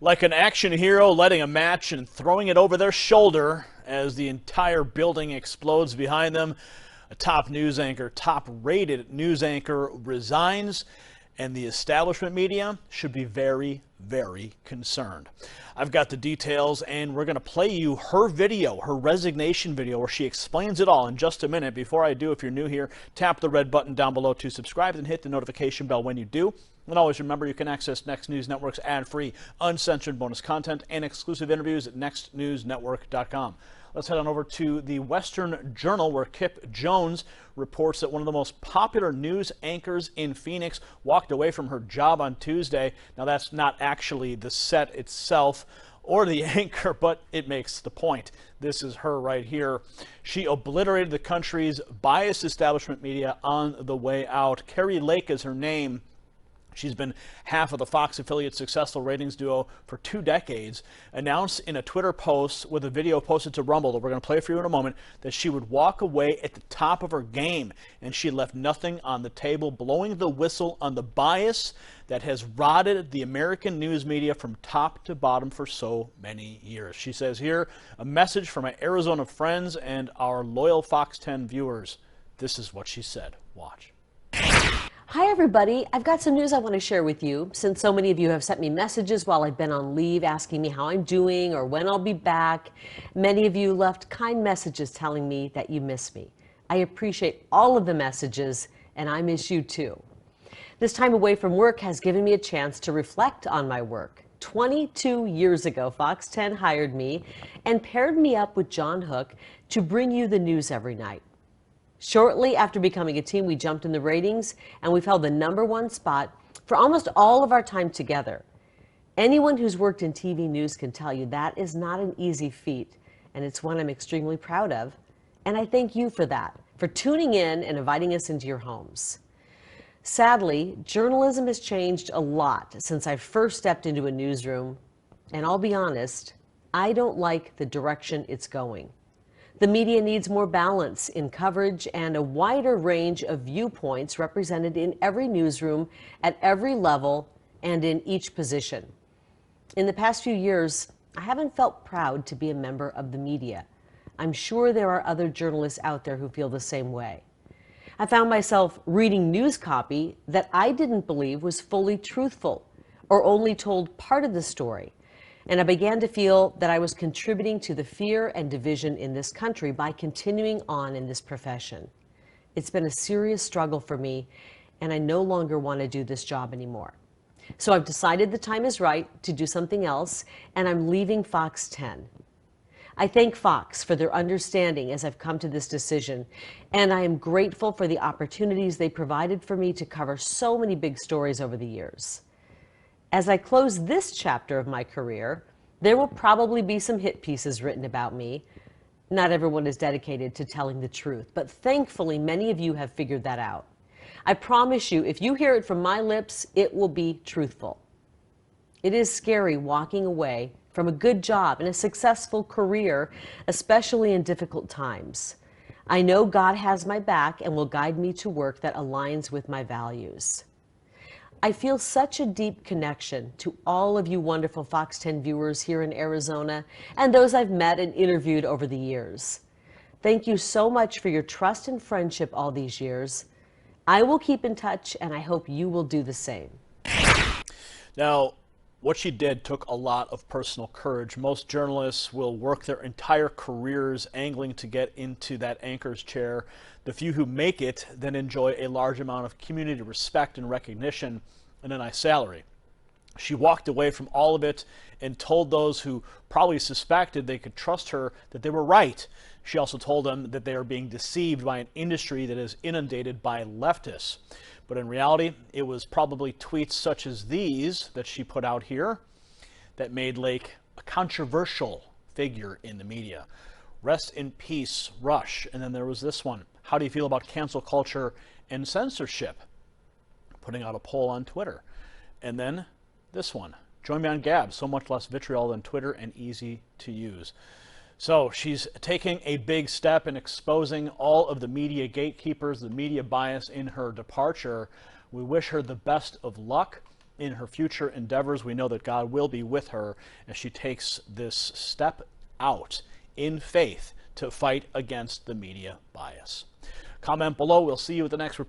Like an action hero lighting a match and throwing it over their shoulder as the entire building explodes behind them, a top news anchor, top-rated news anchor resigns, and the establishment media should be very, very concerned. I've got the details, and we're going to play you her video, her resignation video, where she explains it all in just a minute. Before I do, if you're new here, tap the red button down below to subscribe and hit the notification bell when you do. And always remember, you can access Next News Network's ad-free, uncensored bonus content and exclusive interviews at nextnewsnetwork.com. Let's head on over to the Western Journal, where Kip Jones reports that one of the most popular news anchors in Phoenix walked away from her job on Tuesday. Now, that's not actually the set itself or the anchor, but it makes the point. This is her right here. She obliterated the country's biased establishment media on the way out. Kari Lake is her name. She's been half of the Fox affiliate successful ratings duo for 2 decades, announced in a Twitter post with a video posted to Rumble that we're going to play for you in a moment that she would walk away at the top of her game, and she left nothing on the table, blowing the whistle on the bias that has rotted the American news media from top to bottom for so many years. She says here, a message for my Arizona friends and our loyal Fox 10 viewers. This is what she said. Watch. Hi everybody, I've got some news I want to share with you, since so many of you have sent me messages while I've been on leave asking me how I'm doing or when I'll be back. Many of you left kind messages telling me that you miss me. I appreciate all of the messages, and I miss you too. This time away from work has given me a chance to reflect on my work. 22 years ago, Fox 10 hired me and paired me up with John Hook to bring you the news every night. Shortly after becoming a team, we jumped in the ratings, and we've held the #1 spot for almost all of our time together. Anyone who's worked in TV news can tell you that is not an easy feat, and it's one I'm extremely proud of. And I thank you for that, for tuning in and inviting us into your homes. Sadly, journalism has changed a lot since I first stepped into a newsroom, and I'll be honest, I don't like the direction it's going. The media needs more balance in coverage and a wider range of viewpoints represented in every newsroom, at every level, and in each position. In the past few years, I haven't felt proud to be a member of the media. I'm sure there are other journalists out there who feel the same way. I found myself reading news copy that I didn't believe was fully truthful or only told part of the story. And I began to feel that I was contributing to the fear and division in this country by continuing on in this profession. It's been a serious struggle for me, and I no longer want to do this job anymore. So I've decided the time is right to do something else, and I'm leaving Fox 10. I thank Fox for their understanding as I've come to this decision, and I am grateful for the opportunities they provided for me to cover so many big stories over the years. As I close this chapter of my career, there will probably be some hit pieces written about me. Not everyone is dedicated to telling the truth, but thankfully many of you have figured that out. I promise you, if you hear it from my lips, it will be truthful. It is scary walking away from a good job and a successful career, especially in difficult times. I know God has my back and will guide me to work that aligns with my values. I feel such a deep connection to all of you wonderful Fox 10 viewers here in Arizona and those I've met and interviewed over the years. Thank you so much for your trust and friendship all these years. I will keep in touch, and I hope you will do the same. Now, what she did took a lot of personal courage. Most journalists will work their entire careers angling to get into that anchor's chair. The few who make it then enjoy a large amount of community respect and recognition and a nice salary. She walked away from all of it and told those who probably suspected they could trust her that they were right. She also told them that they are being deceived by an industry that is inundated by leftists. But in reality, it was probably tweets such as these that she put out here that made Lake a controversial figure in the media. Rest in peace, Rush. And then there was this one. How do you feel about cancel culture and censorship? Putting out a poll on Twitter. And then this one. Join me on Gab. So much less vitriol than Twitter and easy to use. So she's taking a big step in exposing all of the media gatekeepers, the media bias in her departure. We wish her the best of luck. in her future endeavors. We know that God will be with her as she takes this step out in faith to fight against the media bias. Comment below. We'll see you at the next report.